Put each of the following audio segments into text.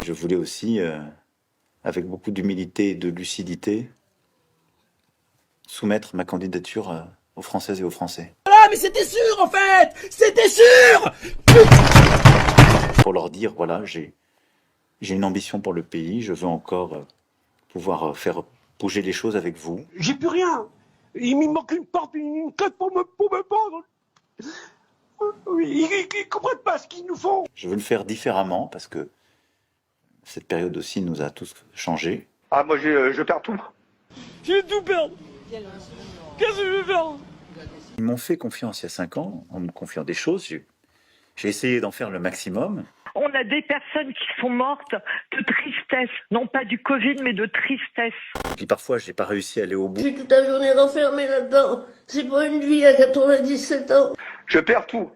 Je voulais aussi, avec beaucoup d'humilité et de lucidité, soumettre ma candidature aux Françaises et aux Français. Ah, mais c'était sûr en fait. C'était sûr. Pour leur dire, voilà, j'ai une ambition pour le pays, je veux encore pouvoir faire bouger les choses avec vous. J'ai plus rien. Il me manque une porte, une clé pour me pendre. Ils comprennent pas ce qu'ils nous font. Je veux le faire différemment parce que cette période aussi nous a tous changés. Ah, moi, je perds tout. Je vais tout perdre. Qu'est-ce que je vais faire? Ils m'ont fait confiance il y a 5 ans, en me confiant des choses. J'ai essayé d'en faire le maximum. On a des personnes qui sont mortes de tristesse, non pas du Covid, mais de tristesse. Puis parfois, j'ai pas réussi à aller au bout. Je suis toute la journée renfermée là-dedans. C'est pas une vie à 97 ans. Je perds tout.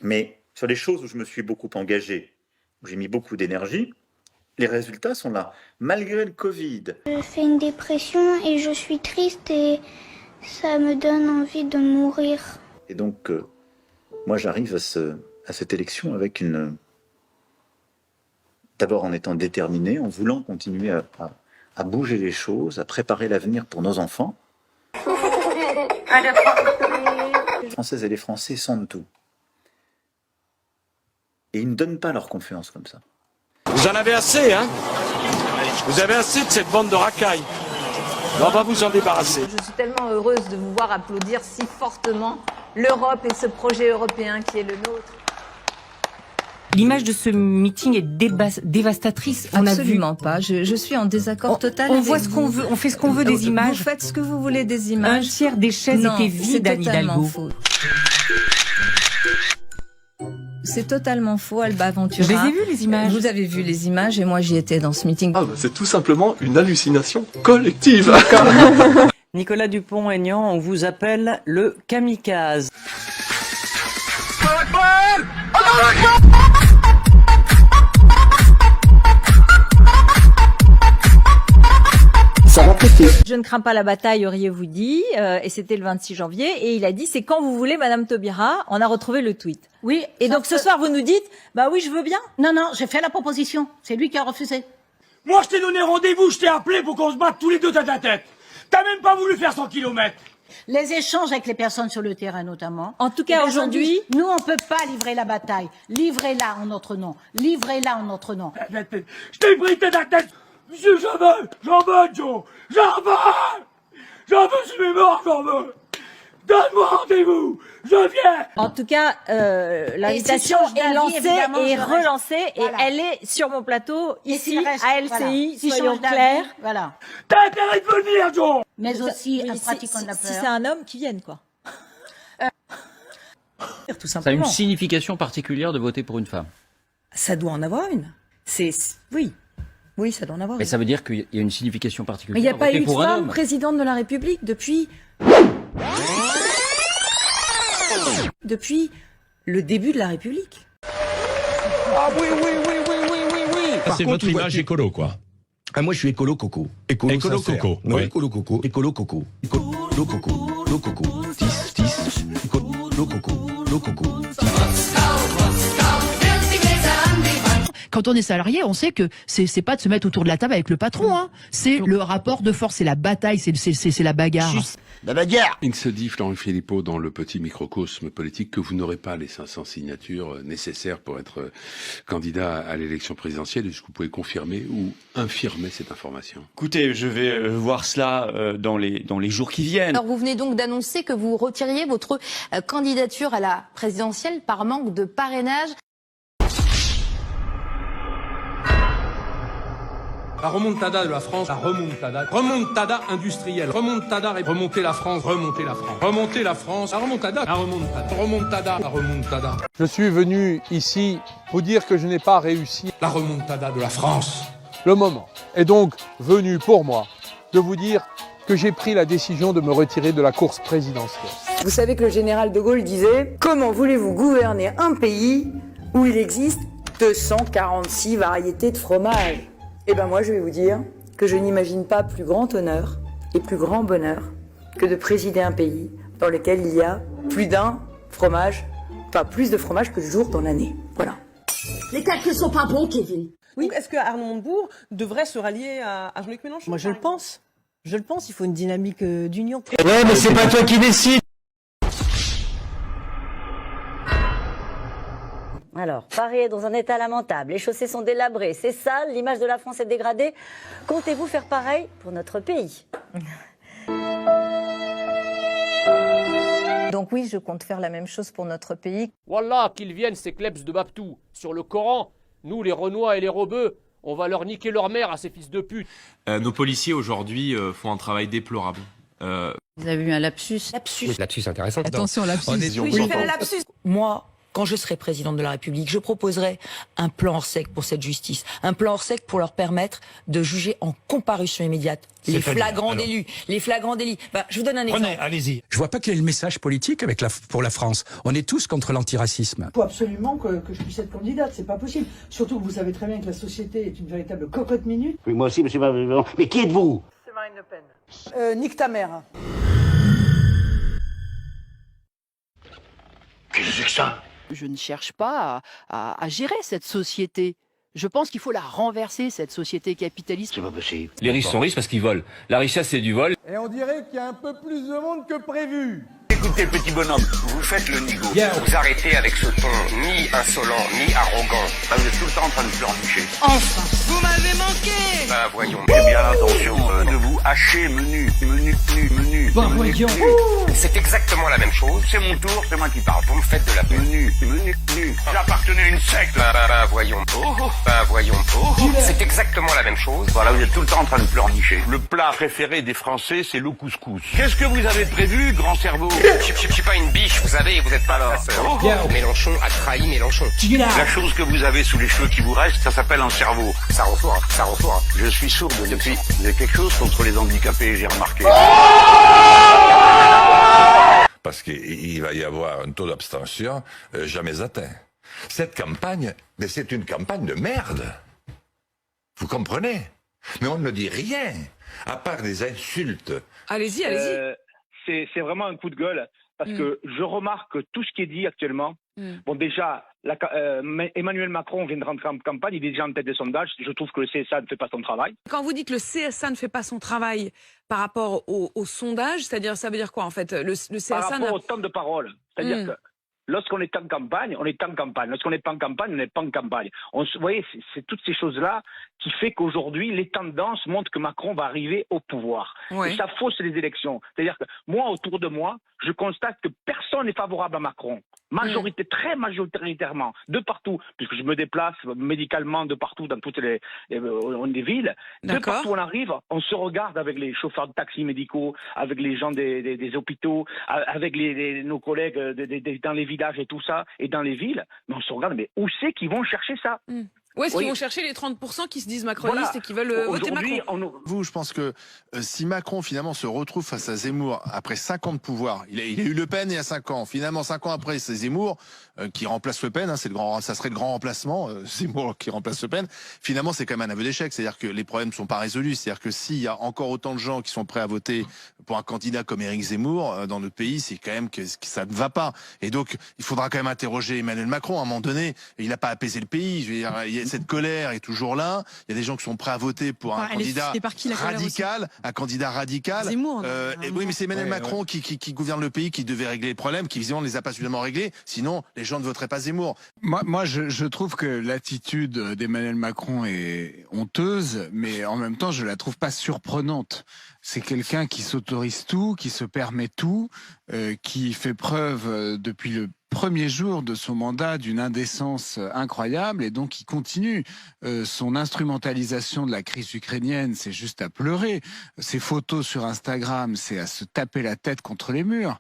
Mais sur les choses où je me suis beaucoup engagé, où j'ai mis beaucoup d'énergie, les résultats sont là, malgré le Covid. Je fais une dépression et je suis triste et ça me donne envie de mourir. Et donc, moi, j'arrive à cette élection avec d'abord en étant déterminé, en voulant continuer à bouger les choses, à préparer l'avenir pour nos enfants. Les Françaises et les Français sentent tout. Et ils ne donnent pas leur confiance comme ça. Vous en avez assez, hein? Vous avez assez de cette bande de racailles. On va vous en débarrasser. Je suis tellement heureuse de vous voir applaudir si fortement l'Europe et ce projet européen qui est le nôtre. L'image de ce meeting est dévastatrice. Absolument pas. Je suis en désaccord total. On voit ce qu'on veut, on fait ce qu'on veut des images. Vous faites ce que vous voulez des Un images. tiers des chaises étaient vides à Hidalgo. Faux. C'est totalement faux, Alba Ventura. Je les ai vues, les images. Vous avez vu les images et moi j'y étais dans ce meeting. Ah, c'est tout simplement une hallucination collective. Nicolas Dupont-Aignan, on vous appelle le kamikaze. Ça va péter. Je ne crains pas la bataille, auriez-vous dit, et c'était le 26 janvier, et il a dit c'est quand vous voulez, Madame Taubira. On a retrouvé le tweet. Oui. Et donc ce soir vous nous dites, bah oui, je veux bien. Non, j'ai fait la proposition. C'est lui qui a refusé. Moi, je t'ai donné rendez-vous, je t'ai appelé pour qu'on se batte tous les deux tête à tête. T'as même pas voulu faire 100 kilomètres. Les échanges avec les personnes sur le terrain, notamment. En tout cas, aujourd'hui, nous, on peut pas livrer la bataille. Livrez-la en notre nom. Livrez-la en notre nom. Je t'ai pris tête à tête. Monsieur, j'en veux, Joe. J'en veux, je suis mort, j'en veux. Donne-moi rendez-vous, je viens. En tout cas, l'invitation est lancée et relancée, et elle est sur mon plateau, ici, à LCI, soyons clairs. Voilà. T'as intérêt de venir, Joe. Mais aussi, un pratiquant de la peur. Si c'est un homme, qui vienne, quoi. Tout Ça a simplement. une signification particulière de voter pour une femme. Ça doit en avoir une. Oui, ça doit en avoir Mais une. ça veut dire qu'il y a une signification Mais particulière il n'y a à pas voter eu de pour un femme homme. présidente de la République depuis le début de la République. Ah oui. C'est votre image écolo, quoi. Ah, moi, je suis écolo coco. Écolo coco. Ouais. Ouais. Écolo coco. Écolo coco. Écolo coco. Lo coco. Tis. Écolo coco. Lo coco. Quand on est salarié, on sait que c'est pas de se mettre autour de la table avec le patron, hein. C'est le rapport de force, c'est la bataille, c'est la bagarre. La bagarre. Il se dit, Florent Philippot, dans le petit microcosme politique, que vous n'aurez pas les 500 signatures nécessaires pour être candidat à l'élection présidentielle. Est-ce que vous pouvez confirmer ou infirmer cette information? Écoutez, je vais voir cela dans les jours qui viennent. Alors vous venez donc d'annoncer que vous retiriez votre candidature à la présidentielle par manque de parrainage. La remontada de la France, la remontada industrielle, remontada et remonter la France, remonter la France, la remontada. Je suis venu ici pour dire que je n'ai pas réussi. La remontada de la France. Le moment est donc venu pour moi de vous dire que j'ai pris la décision de me retirer de la course présidentielle. Vous savez que le général de Gaulle disait « Comment voulez-vous gouverner un pays où il existe 246 variétés de fromage ?» Eh ben moi, je vais vous dire que je n'imagine pas plus grand honneur et plus grand bonheur que de présider un pays dans lequel il y a plus d'un fromage, enfin plus de fromage que de jours dans l'année. Voilà. Les calculs sont pas bons, Kevin. Oui. Est-ce que Arnaud Montebourg devrait se rallier à Jean-Luc Mélenchon? Moi, je le pense. Je le pense. Il faut une dynamique d'union. Ouais, mais c'est pas toi qui décide. Alors, Paris est dans un état lamentable, les chaussées sont délabrées, c'est sale, l'image de la France est dégradée. Comptez-vous faire pareil pour notre pays? Donc oui, je compte faire la même chose pour notre pays. Wallah, qu'ils viennent ces klebs de Babtou. Sur le Coran, nous les Renois et les Rebeux, on va leur niquer leur mère à ces fils de pute. Nos policiers aujourd'hui font un travail déplorable. Vous avez eu un lapsus. Lapsus intéressant. Attention, lapsus. Oui, j'ai fait un lapsus. Moi, quand je serai présidente de la République, je proposerai un plan hors sec pour cette justice. Un plan hors sec pour leur permettre de juger en comparution immédiate les flagrants délits. Les flagrants délits. Je vous donne un exemple. Allez-y. Je vois pas quel est le message politique pour la France. On est tous contre l'antiracisme. Il faut absolument que je puisse être candidate, c'est pas possible. Surtout que vous savez très bien que la société est une véritable cocotte minute. Oui, moi aussi, monsieur. Mais qui êtes-vous? C'est Marine Le Pen. Nique ta mère. Qu'est-ce que c'est que ça? Je ne cherche pas à gérer cette société. Je pense qu'il faut la renverser, cette société capitaliste. C'est pas possible. Les riches sont riches parce qu'ils volent. La richesse, c'est du vol. Et on dirait qu'il y a un peu plus de monde que prévu. Écoutez, petit bonhomme, vous faites le nigo. Vous arrêtez avec ce ton ni insolent, ni arrogant. Vous êtes tout le temps en train de pleurnicher. Enfin, vous m'avez manqué. Voyons. J'ai bien l'intention de vous hacher menu. Voyons. C'est exactement la même chose. C'est mon tour, c'est moi qui parle. Vous me faites de la peine. Menu. J'appartenais à une secte. Voyons. Voyons. C'est exactement la même chose. Voilà, vous êtes tout le temps en train de pleurnicher. Le plat préféré des Français, c'est le couscous. Qu'est-ce que vous avez prévu, grand cerveau? Je suis pas une biche, vous savez, vous êtes pas là. Mélenchon a trahi Mélenchon. La chose que vous avez sous les cheveux qui vous reste, ça s'appelle un cerveau. Ça ressort. Je suis sourde depuis. Vous avez quelque chose contre les handicapés, j'ai remarqué. Parce qu'il va y avoir un taux d'abstention jamais atteint. Cette campagne, mais c'est une campagne de merde. Vous comprenez? Mais on ne dit rien, à part des insultes. Allez-y. C'est vraiment un coup de gueule, parce que je remarque que tout ce qui est dit actuellement, bon déjà, Emmanuel Macron vient de rentrer en campagne, il est déjà en tête des sondages, je trouve que le CSA ne fait pas son travail. Quand vous dites que le CSA ne fait pas son travail par rapport au sondage, c'est-à-dire, ça veut dire quoi en fait? Le CSA par rapport au temps de parole, c'est-à-dire que lorsqu'on est en campagne, on est en campagne. Lorsqu'on n'est pas en campagne, on n'est pas en campagne. Vous voyez, c'est toutes ces choses-là qui fait qu'aujourd'hui, les tendances montrent que Macron va arriver au pouvoir. Ouais. Et ça fausse les élections. C'est-à-dire que moi, autour de moi, je constate que personne n'est favorable à Macron. Très majoritairement, de partout, puisque je me déplace médicalement de partout dans toutes les villes. De partout où on arrive, on se regarde avec les chauffeurs de taxis médicaux, avec les gens des hôpitaux, avec nos collègues dans les villages et tout ça, et dans les villes. Mais on se regarde, mais où c'est qu'ils vont chercher ça? Où est-ce qu'ils vont chercher les 30% qui se disent macronistes et qui veulent voter Macron? Vous, je pense que si Macron finalement se retrouve face à Zemmour après 5 ans de pouvoir, il a eu Le Pen il y a 5 ans, finalement 5 ans après c'est Zemmour qui remplace Le Pen, ça serait le grand remplacement, Zemmour qui remplace Le Pen, finalement c'est quand même un aveu d'échec, c'est-à-dire que les problèmes ne sont pas résolus, c'est-à-dire que s'il y a encore autant de gens qui sont prêts à voter pour un candidat comme Éric Zemmour dans notre pays, c'est quand même que ça ne va pas. Et donc il faudra quand même interroger Emmanuel Macron à un moment donné, il n'a pas apaisé le pays, je veux dire, cette colère est toujours là. Il y a des gens qui sont prêts à voter pour un candidat radical. Zemmour, oui, mais c'est Emmanuel Macron qui gouverne le pays, qui devait régler les problèmes, qui visiblement ne les a pas suffisamment réglés. Sinon, les gens ne voteraient pas Zemmour. Moi, je trouve que l'attitude d'Emmanuel Macron est honteuse, mais en même temps, je la trouve pas surprenante. C'est quelqu'un qui s'autorise tout, qui se permet tout, qui fait preuve depuis le premier jour de son mandat d'une indécence incroyable et donc il continue. Son instrumentalisation de la crise ukrainienne, c'est juste à pleurer. Ses photos sur Instagram, c'est à se taper la tête contre les murs.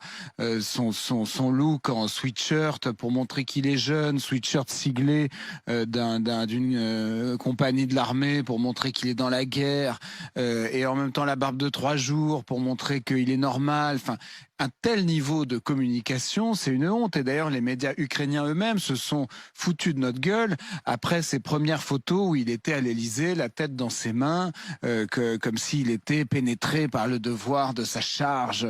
Son look en sweatshirt pour montrer qu'il est jeune, sweatshirt siglé d'une compagnie de l'armée pour montrer qu'il est dans la guerre, et en même temps la barbe de 3 jours pour montrer qu'il est normal. Enfin, un tel niveau de communication, c'est une honte. Et d'ailleurs, les médias ukrainiens eux-mêmes se sont foutus de notre gueule après ces premières photos où il était à l'Élysée, la tête dans ses mains, comme s'il était pénétré par le devoir de sa charge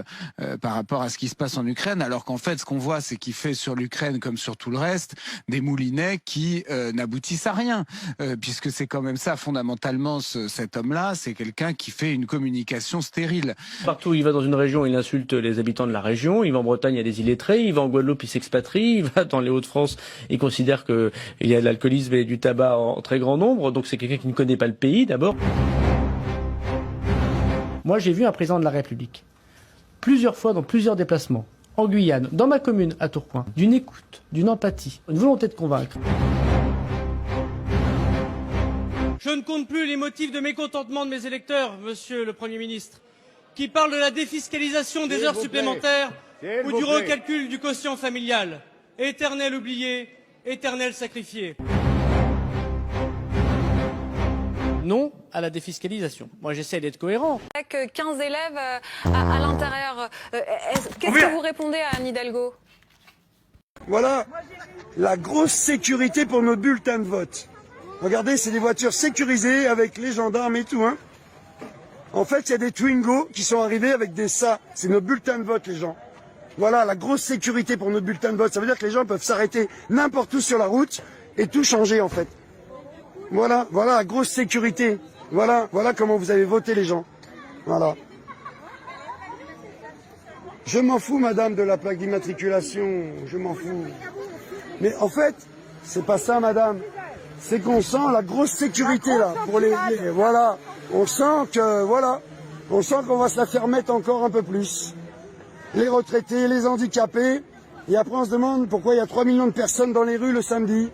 par rapport à ce qui se passe en Ukraine. Alors qu'en fait, ce qu'on voit, c'est qu'il fait sur l'Ukraine comme sur tout le reste des moulinets qui n'aboutissent à rien, puisque c'est quand même ça fondamentalement cet homme-là, c'est quelqu'un qui fait une communication stérile. Partout où il va dans une région, il insulte les habitants de la région. Il va en Bretagne, il y a des illettrés. Il va en Guadeloupe, il s'expatrie. Il va dans les Hauts-de-France, il considère qu'il y a de l'alcoolisme et du tabac en très grand nombre. Donc c'est quelqu'un qui ne connaît pas le pays d'abord. Moi j'ai vu un président de la République plusieurs fois dans plusieurs déplacements, en Guyane, dans ma commune à Tourcoing, d'une écoute, d'une empathie, une volonté de convaincre. Je ne compte plus les motifs de mécontentement de mes électeurs, monsieur le Premier ministre, qui parlent de la défiscalisation des heures supplémentaires ou du recalcul du quotient familial. Éternel oublié, éternel sacrifié. Non à la défiscalisation. Moi, j'essaie d'être cohérent. Avec 15 élèves à l'intérieur, qu'est-ce que vous répondez à Anne Hidalgo? Voilà la grosse sécurité pour nos bulletins de vote. Regardez, c'est des voitures sécurisées avec les gendarmes et tout, hein. En fait, il y a des Twingo qui sont arrivés avec des ça. C'est nos bulletins de vote, les gens. Voilà, la grosse sécurité pour nos bulletins de vote. Ça veut dire que les gens peuvent s'arrêter n'importe où sur la route et tout changer, en fait. Voilà, voilà la grosse sécurité. Voilà comment vous avez voté, les gens. Voilà. Je m'en fous, madame, de la plaque d'immatriculation. Je m'en fous. Mais en fait, c'est pas ça, madame. C'est qu'on sent la grosse sécurité, là, pour les voilà. On sent que, voilà, on sent qu'on va se la faire mettre encore un peu plus. Les retraités, les handicapés, et après on se demande pourquoi il y a 3 millions de personnes dans les rues le samedi.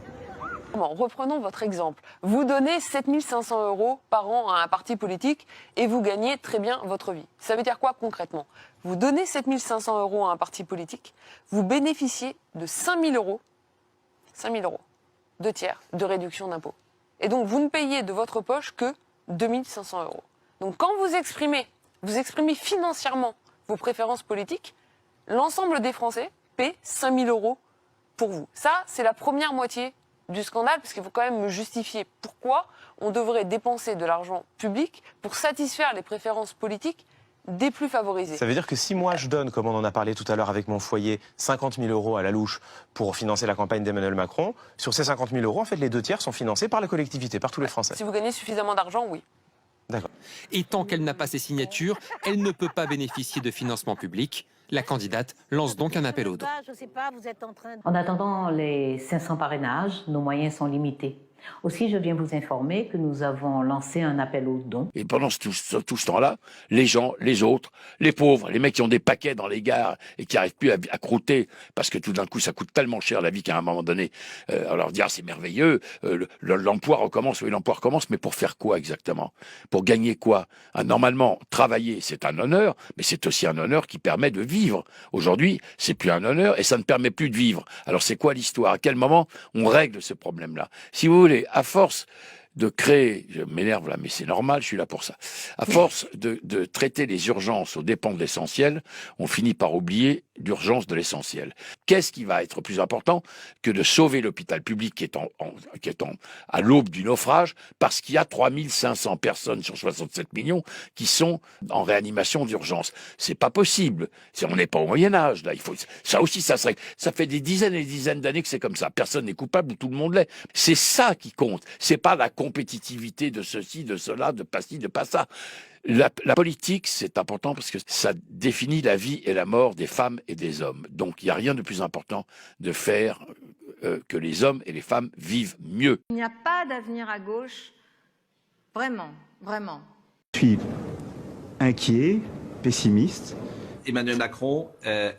Reprenons votre exemple. Vous donnez 7 500 € par an à un parti politique et vous gagnez très bien votre vie. Ça veut dire quoi concrètement? Vous donnez 7 500 € à un parti politique, vous bénéficiez de 5 000 €, 2 tiers de réduction d'impôt. Et donc vous ne payez de votre poche que 2 500 €. Donc quand vous exprimez financièrement vos préférences politiques, l'ensemble des Français paient 5 000 € pour vous. Ça, c'est la première moitié du scandale, parce qu'il faut quand même me justifier pourquoi on devrait dépenser de l'argent public pour satisfaire les préférences politiques des plus favorisés. Ça veut dire que si moi je donne, comme on en a parlé tout à l'heure avec mon foyer, 50 000 € à la louche pour financer la campagne d'Emmanuel Macron, sur ces 50 000 €, en fait, les 2 tiers sont financés par la collectivité, par tous les Français. Si vous gagnez suffisamment d'argent, oui. D'accord. Et tant qu'elle n'a pas ses signatures, elle ne peut pas bénéficier de financement public. La candidate lance donc un appel aux dons. En attendant les 500 parrainages, nos moyens sont limités. Aussi, je viens vous informer que nous avons lancé un appel aux dons. Et pendant tout ce temps-là, les gens, les autres, les pauvres, les mecs qui ont des paquets dans les gares et qui n'arrivent plus à croûter parce que tout d'un coup ça coûte tellement cher la vie qu'à un moment donné, on leur dit ah, c'est merveilleux, l'emploi recommence, oui l'emploi recommence, mais pour faire quoi exactement? Pour gagner quoi? Normalement, travailler c'est un honneur, mais c'est aussi un honneur qui permet de vivre. Aujourd'hui, c'est plus un honneur et ça ne permet plus de vivre. Alors c'est quoi l'histoire? À quel moment on règle ce problème-là? Si vous voulez, à force de créer, je m'énerve là, mais c'est normal, je suis là pour ça. À force de traiter les urgences aux dépens de l'essentiel, on finit par oublier l'urgence de l'essentiel. Qu'est-ce qui va être plus important que de sauver l'hôpital public qui est à l'aube du naufrage, parce qu'il y a 3500 personnes sur 67 millions qui sont en réanimation d'urgence. C'est pas possible. On n'est pas au Moyen-Âge, là. Ça aussi, ça fait des dizaines et des dizaines d'années que c'est comme ça. Personne n'est coupable, tout le monde l'est. C'est ça qui compte. C'est pas la compétitivité de ceci, de cela, de pas ci, de pas ça. La politique, c'est important parce que ça définit la vie et la mort des femmes et des hommes. Donc, il n'y a rien de plus important de faire que les hommes et les femmes vivent mieux. Il n'y a pas d'avenir à gauche, vraiment, vraiment. Je suis inquiet, pessimiste. Emmanuel Macron,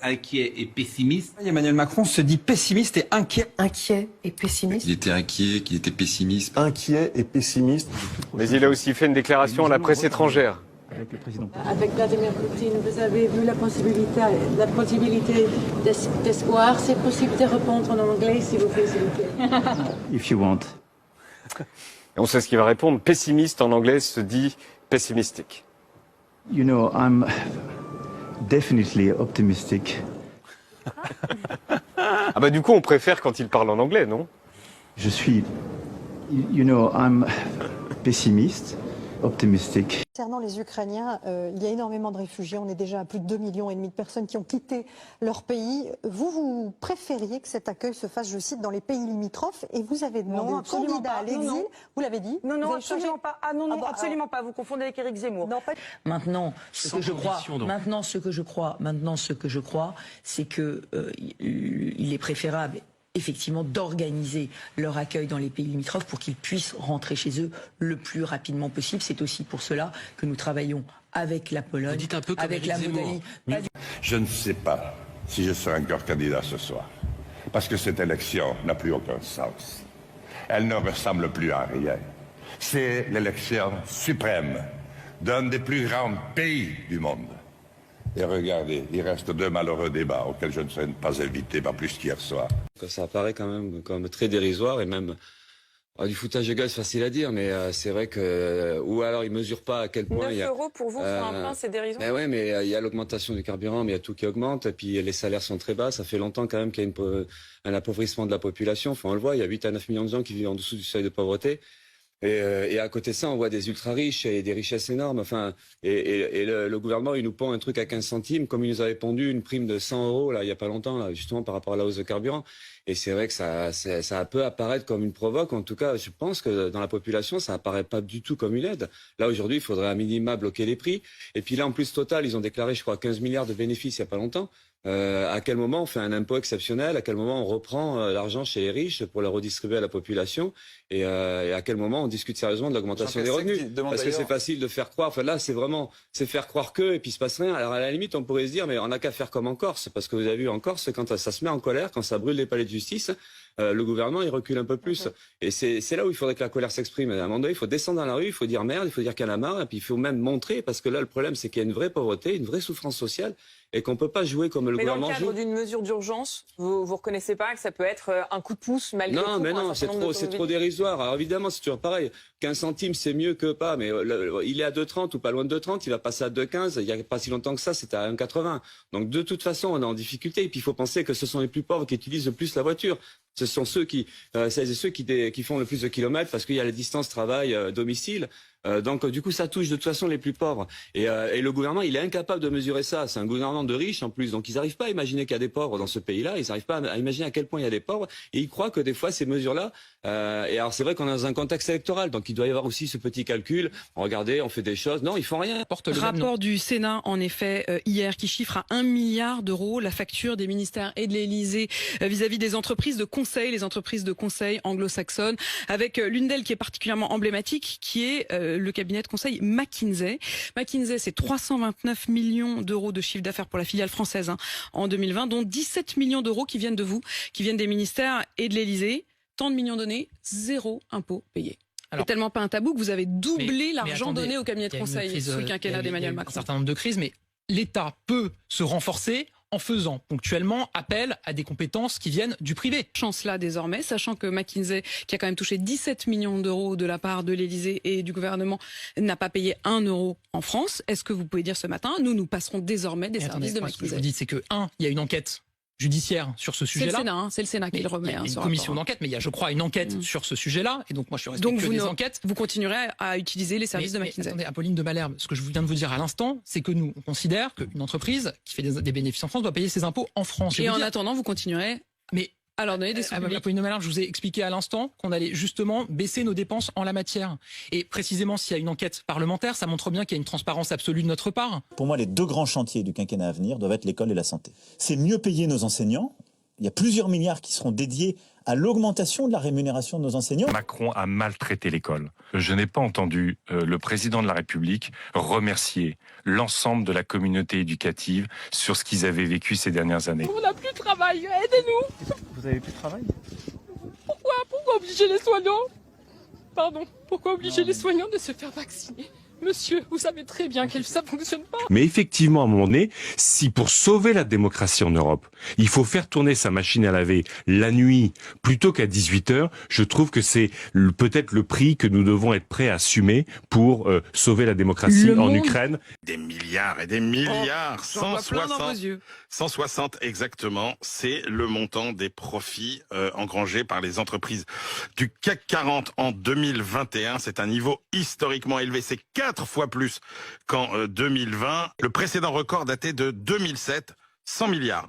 inquiet et pessimiste. Emmanuel Macron se dit pessimiste et inquiet. Inquiet et pessimiste. Il était inquiet, qu'il était pessimiste. Inquiet et pessimiste. Mais il a aussi fait une déclaration à la presse étrangère. Avec le président. Avec Vladimir Poutine, vous avez vu la possibilité d'espoir. C'est possible de répondre en anglais, s'il vous plaît, s'il vous plaît. If you want. Et on sait ce qu'il va répondre. Pessimiste en anglais se dit pessimistique. You know, definitely optimistic. Ah bah du coup, on préfère quand il parle en anglais, non? Je suis, you know, I'm pessimiste, optimistic. Concernant les Ukrainiens, il y a énormément de réfugiés. On est déjà à plus de 2,5 millions de personnes qui ont quitté leur pays. Vous préfériez que cet accueil se fasse, je cite, dans les pays limitrophes, et vous avez demandé aux candidats à l'exil. Vous l'avez dit? Non, absolument pas. Ah non, absolument pas. Vous confondez avec Éric Zemmour. Non, pas... Maintenant, ce que je crois, c'est que il est préférable, effectivement, d'organiser leur accueil dans les pays limitrophes pour qu'ils puissent rentrer chez eux le plus rapidement possible. C'est aussi pour cela que nous travaillons avec la Pologne, avec la Moldavie. Je ne sais pas si je serai encore candidat ce soir, parce que cette élection n'a plus aucun sens. Elle ne ressemble plus à rien. C'est l'élection suprême d'un des plus grands pays du monde. Et regardez, il reste 2 malheureux débats auxquels je ne serai pas invité, pas plus qu'hier soir. Ça apparaît quand même comme très dérisoire et même du foutage de gueule, c'est facile à dire, mais c'est vrai que... Ou alors ils mesurent pas à quel point... 9 euros pour vous, sur un plein, c'est dérisoire. Mais oui, mais il y a l'augmentation du carburant, mais il y a tout qui augmente, et puis les salaires sont très bas. Ça fait longtemps quand même qu'il y a un appauvrissement de la population. Enfin, on le voit, il y a 8 à 9 millions de gens qui vivent en dessous du seuil de pauvreté. Et à côté de ça, on voit des ultra riches et des richesses énormes. Enfin, et le gouvernement, il nous pond un truc à 15 centimes, comme il nous avait pondu une prime de 100 euros là, il y a pas longtemps, là, justement par rapport à la hausse de carburant. Et c'est vrai que ça peut apparaître comme une provoque. En tout cas, je pense que dans la population, ça apparaît pas du tout comme une aide. Là, aujourd'hui, il faudrait à minima bloquer les prix. Et puis là, en plus, Total, ils ont déclaré, je crois, 15 milliards de bénéfices il y a pas longtemps. À quel moment on fait un impôt exceptionnel? À quel moment on reprend l'argent chez les riches pour le redistribuer à la population? Et à quel moment on discute sérieusement de l'augmentation des revenus? Parce que c'est facile de faire croire. Enfin là, c'est faire croire que et puis il se passe rien. Alors à la limite, on pourrait se dire, mais on n'a qu'à faire comme en Corse, parce que vous avez vu en Corse, quand ça se met en colère, quand ça brûle les palais de justice, le gouvernement il recule un peu plus. Et c'est là où il faudrait que la colère s'exprime. À un moment donné, il faut descendre dans la rue, il faut dire merde, il faut dire qu'il y en a marre, et puis il faut même montrer, parce que là le problème c'est qu'il y a une vraie pauvreté, une vraie souffrance sociale, et qu'on peut pas jouer comme le gouvernement joue. Mais dans le cadre d'une mesure d'urgence, vous reconnaissez pas que ça peut être un coup de pouce malgré tout? Non, mais non, c'est trop dérisoire. Alors évidemment, c'est toujours pareil. 15 centimes, c'est mieux que pas, mais il est à 2,30 ou pas loin de 2,30, il va passer à 2,15. Il y a pas si longtemps que ça, c'était à 1,80. Donc de toute façon, on est en difficulté. Et puis il faut penser que ce sont les plus pauvres qui utilisent le plus la voiture. Ce sont ceux qui font le plus de kilomètres parce qu'il y a la distance travail-domicile. Donc du coup, ça touche de toute façon les plus pauvres. Et le gouvernement, il est incapable de mesurer ça. C'est un gouvernement de riches en plus, donc ils n'arrivent pas à imaginer qu'il y a des pauvres dans ce pays-là. Ils n'arrivent pas à imaginer à quel point il y a des pauvres. Et ils croient que des fois ces mesures-là. Et alors c'est vrai qu'on est dans un contexte électoral, donc il doit y avoir aussi ce petit calcul. Regardez, on fait des choses. Non, ils font rien. Rapport du Sénat, en effet, hier, qui chiffre à 1 milliard d'euros la facture des ministères et de l'Élysée vis-à-vis des entreprises de conseil, les entreprises de conseil anglo-saxonnes, avec l'une d'elles qui est particulièrement emblématique, qui est le cabinet de conseil McKinsey. McKinsey, c'est 329 millions d'euros de chiffre d'affaires pour la filiale française en 2020, dont 17 millions d'euros qui viennent de vous, qui viennent des ministères et de l'Élysée. Tant de millions donnés, 0 impôt payé. C'est tellement pas un tabou que vous avez doublé l'argent donné au cabinet de conseil sous le quinquennat d'Emmanuel Macron. Un certain nombre de crises, mais l'État peut se renforcer en faisant ponctuellement appel à des compétences qui viennent du privé. Chance là désormais, sachant que McKinsey, qui a quand même touché 17 millions d'euros de la part de l'Élysée et du gouvernement, n'a pas payé 1 euro en France. Est-ce que vous pouvez dire ce matin, nous passerons désormais des services de McKinsey? Ce que je vous dis, c'est que, il y a une enquête judiciaire sur ce sujet-là. C'est le Sénat qui le remet. Il y a une commission d'enquête, mais il y a, je crois, une enquête sur ce sujet-là. Et donc, moi, je suis respectueux des enquêtes. Vous continuerez à utiliser les services de McKinsey. Attendez, Apolline de Malherbe, ce que je viens de vous dire à l'instant, c'est que nous, on considère qu'une entreprise qui fait des bénéfices en France doit payer ses impôts en France. Et en attendant, vous continuerez à leur donner des sous publics. Apolline de Malherbe, je vous ai expliqué à l'instant qu'on allait justement baisser nos dépenses en la matière. Et précisément, s'il y a une enquête parlementaire, ça montre bien qu'il y a une transparence absolue de notre part. Pour moi, les 2 grands chantiers du quinquennat à venir doivent être l'école et la santé. C'est mieux payer nos enseignants. Il y a plusieurs milliards qui seront dédiés à l'augmentation de la rémunération de nos enseignants. Macron a maltraité l'école. Je n'ai pas entendu le président de la République remercier l'ensemble de la communauté éducative sur ce qu'ils avaient vécu ces dernières années. On n'a plus de travail, aidez-nous. Vous avez plus de travail? Pourquoi obliger les soignants? Pourquoi obliger les soignants de se faire vacciner? Monsieur, vous savez très bien que ça fonctionne pas. Mais effectivement, à un moment donné, si pour sauver la démocratie en Europe, il faut faire tourner sa machine à laver la nuit plutôt qu'à 18h, je trouve que c'est peut-être le prix que nous devons être prêts à assumer pour sauver la démocratie en Ukraine. Des milliards et des milliards, 160 exactement, c'est le montant des profits engrangés par les entreprises du CAC 40 en 2021. C'est un niveau historiquement élevé, c'est 4 fois plus qu'en 2020. Le précédent record datait de 2007, 100 milliards.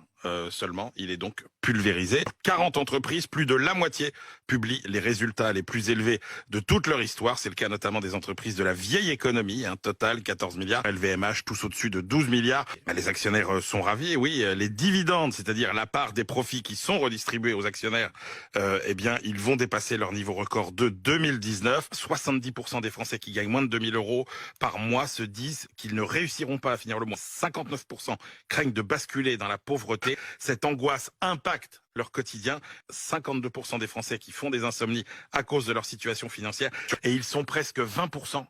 Seulement, il est donc pulvérisé. 40 entreprises, plus de la moitié, publient les résultats les plus élevés de toute leur histoire. C'est le cas notamment des entreprises de la vieille économie, un total 14 milliards. LVMH, tous au-dessus de 12 milliards. Les actionnaires sont ravis, oui. Les dividendes, c'est-à-dire la part des profits qui sont redistribués aux actionnaires, eh bien, ils vont dépasser leur niveau record de 2019. 70% des Français qui gagnent moins de 2000 € par mois se disent qu'ils ne réussiront pas à finir le mois. 59% craignent de basculer dans la pauvreté. Cette angoisse impacte leur quotidien. 52% des Français qui font des insomnies à cause de leur situation financière. Et ils sont presque 20%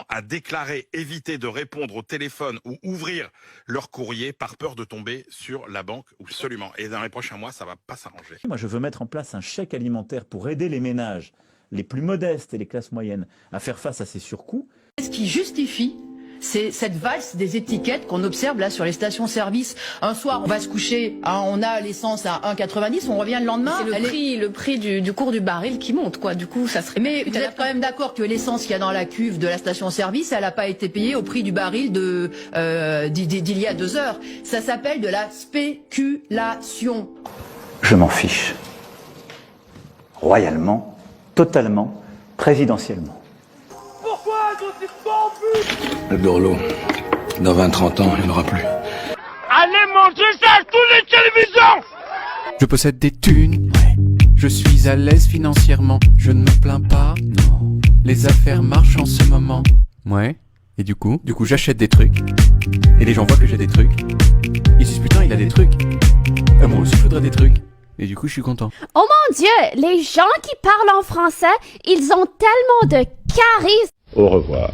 à déclarer éviter de répondre au téléphone ou ouvrir leur courrier par peur de tomber sur la banque. Absolument. Et dans les prochains mois, ça va pas s'arranger. Moi, je veux mettre en place un chèque alimentaire pour aider les ménages les plus modestes et les classes moyennes à faire face à ces surcoûts. Ce qui justifie, c'est cette valse des étiquettes qu'on observe là sur les stations-service. Un soir, on va se coucher, on a l'essence à 1,90, on revient le lendemain. C'est le prix du cours du baril qui monte, quoi. Du coup, ça serait. Mais vous êtes quand même d'accord que l'essence qu'il y a dans la cuve de la station-service, elle n'a pas été payée au prix du baril d'il y a 2 heures. Ça s'appelle de la spéculation. Je m'en fiche. Royalement, totalement, présidentiellement. Le Dorlo, dans 20-30 ans, il n'y en aura plus. Allez manger ça à toutes les télévisions. Je possède des thunes, je suis à l'aise financièrement, je ne me plains pas, non. Les affaires marchent en ce moment. Ouais, et du coup j'achète des trucs, et les gens voient que j'ai des trucs, ils disent putain il a des trucs, moi aussi je voudrais des trucs, et du coup je suis content. Oh mon Dieu, les gens qui parlent en français, ils ont tellement de charisme. Au revoir.